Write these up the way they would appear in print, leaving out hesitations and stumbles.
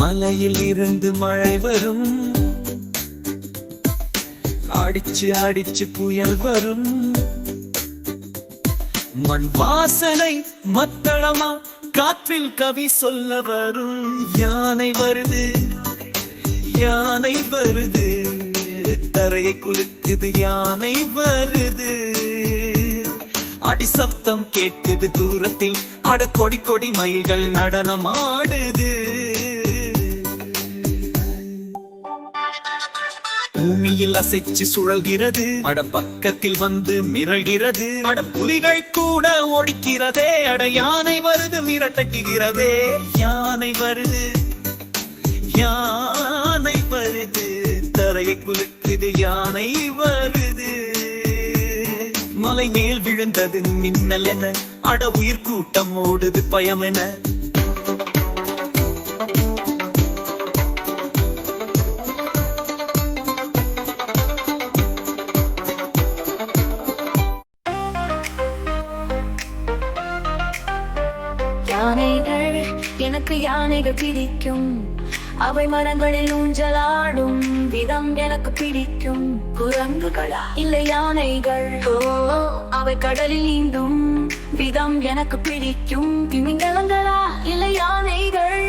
மலையில் இருந்து மழை வரும், அடிச்சு அடிச்சு புயல் வரும். மண் வாசனை மத்தளமா காற்றில் கவி சொல்ல வரும். யானை வருது, யானை வருது, தரையை குலுக்குது, யானை வருது. அடி சப்தம் கேட்குது தூரத்தில், அட கொடி கொடி மயில்கள் நடனம் ஆடுது. பூமியில் அசைச்சு சுழல்கிறது, அட பக்கத்தில் வந்து மிரள்கிறது. அட புலிகள் கூட ஒடிக்கிறதே, அட யானை வருது மிரட்டக்குகிறதே. யானை வருது, யானை வருது, தரையை குலுக்குது, யானை வருது. மலை மேல் விழுந்தது மின்னல் என, அட உயிர் கூட்டம் ஓடுது பயம் என. யானைகள், எனக்கு யானைகள் பிடிக்கும். அவை மரங்களில் ஊஞ்சலாடும் விதம் எனக்கு பிடிக்கும். குரங்குகளா இல்லை யானைகள், அவை கடலில் நீந்தும் விதம் எனக்கு பிடிக்கும். திமிங்கலங்களா இல்லை யானைகள்,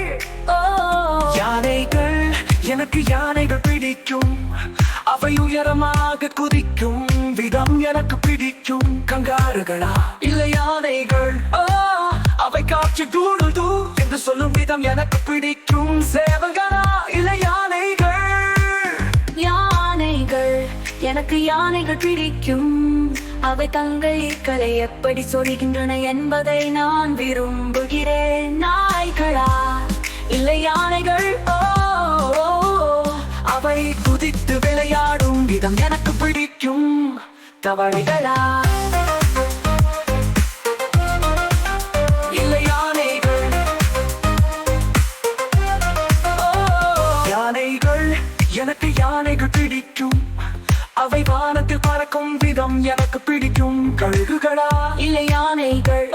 யானைகள், எனக்கு யானைகள் பிடிக்கும். அவை உயரமாக குதிக்கும் விதம் எனக்கு பிடிக்கும். கங்காருகளா இல்லை யானைகள், அவை காற்று தூடு தூ என்று சொல்லும் விதம் எனக்கு பிடிக்கும். சேவல்களா இல்லை யானைகள், யானைகள், எனக்கு யானைகள் பிடிக்கும். அவை தங்கள் ஈக்களை எப்படி சொல்கின்றன என்பதை நான் விரும்புகிறேன். நாய்களா இல்லை யானைகள், அவை குதித்து விளையாடும் விதம் எனக்கு பிடிக்கும். தவளைகளா இல்லை யானைகள், யானைகள், எனக்கு யானைகள் பிடிக்கும். அவை வானத்தில் பறக்கும் விதம் எனக்கு பிடிக்கும். கழுகுகளா இல்லை யானைகள்,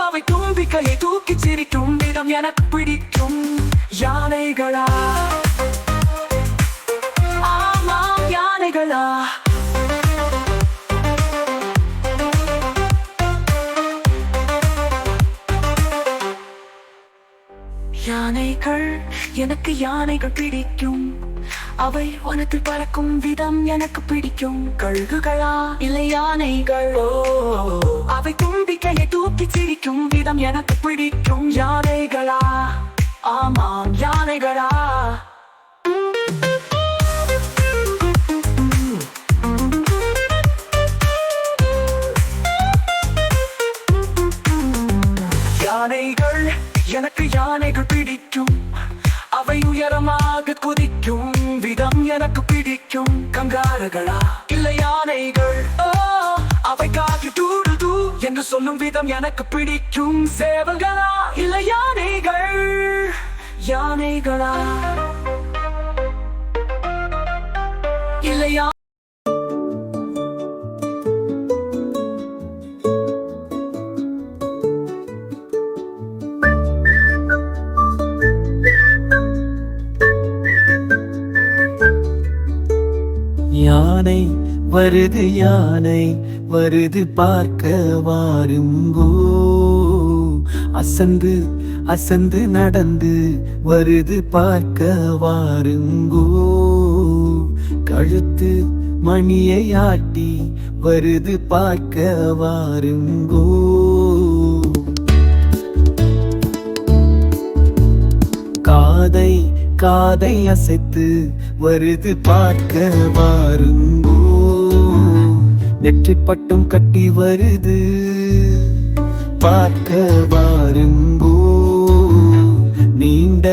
அவை தும்பிக்கையை தூக்கி சிரிக்கும் விதம் எனக்கு பிடிக்கும். யானைகளா, ஆமாம் யானைகளா. யானைகள், எனக்கு யானைகள் பிடிக்கும். அவை வனத்தில் பறக்கும் விதம் எனக்கு பிடிக்கும். கழுகுகளா இல்லை யானைகள், அவை தும்பிக்கையை தூக்கி சிரிக்கும் விதம் எனக்கு பிடிக்கும். யானைகளா, ஆமாம் யானைகளா. யானைகள், எனக்கு யானைகள் பிடிக்கும். அவை உயரமாக குதிக்கும் விதம் எனக்கு பிடிக்கும். கங்காருகளா இல்லை யானைகள், அவை காற்று தூடு தூ என்று சொல்லும் விதம் எனக்கு பிடிக்கும். சேவல்களா இல்லை யானைகள், யானைகளா இல்லை யானை வருது, யானை வருது பார்க்க வாருங்கோ. அசந்து அசந்து நடந்து வருது பார்க்க வாருங்கோ. கழுத்து மணியை ஆட்டி வருது பார்க்க வாருங்கோ. காதை காதை அசைத்து வருது பார்க்க வாருங்கோ. நெற்றி பட்டும் கட்டி வருது பார்க்க வாருங்கோ. நீண்ட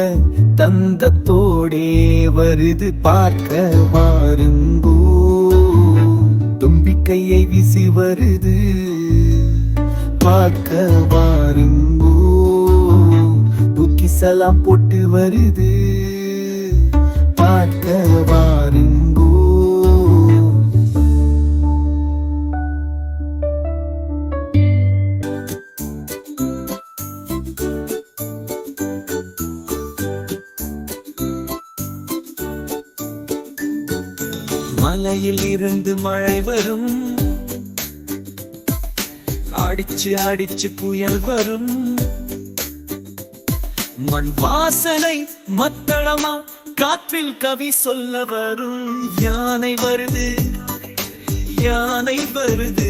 தந்தத்தோடே வருது பார்க்க வாருங்கோ. தும்பிக்கையை வீசி வருது பார்க்க வாருங்கோ. தூக்கி சலாம் போட்டு வருது பார்க்க வாருங்கோ. பூமியில் இருந்து மழை வரும், அடிச்சு அடிச்சு புயல் வரும். மண் வாசனை மத்தளமா காற்றில் கவி சொல்ல வரும். யானை வருது, யானை வருது,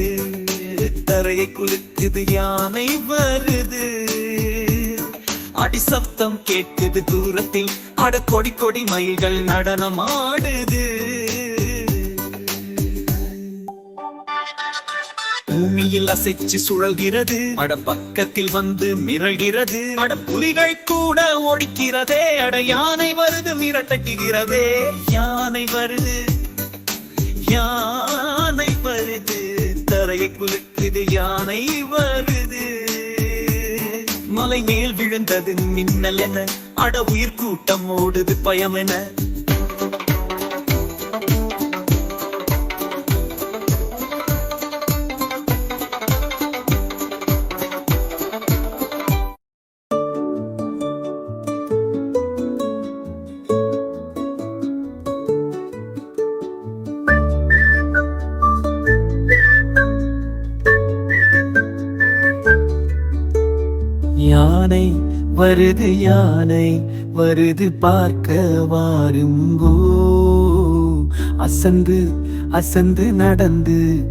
தரையை குலுக்குது, யானை வருது. அடி சப்தம் கேட்குது தூரத்தில், அட கொடி கொடி மயில்கள் நடனம் ஆடுது. பூமியில் அசைச்சு சுழல்கிறது, அட பக்கத்தில் வந்து மிரள்கிறது. அட புலிகள் கூட ஓடிக்கிறதே, அட யானை வருது மிரட்டக்குகிறதே. யானை வருது, யானை வருது, தரையை குலுக்குது, யானை வருது. மலை மேல் விழுந்தது மின்னல் என, அட உயிர் கூட்டம் ஓடுது பயம் என. யானை வருது, யானை வருது, பார்க்க வாருங்கோ. அசந்து அசந்து நடந்து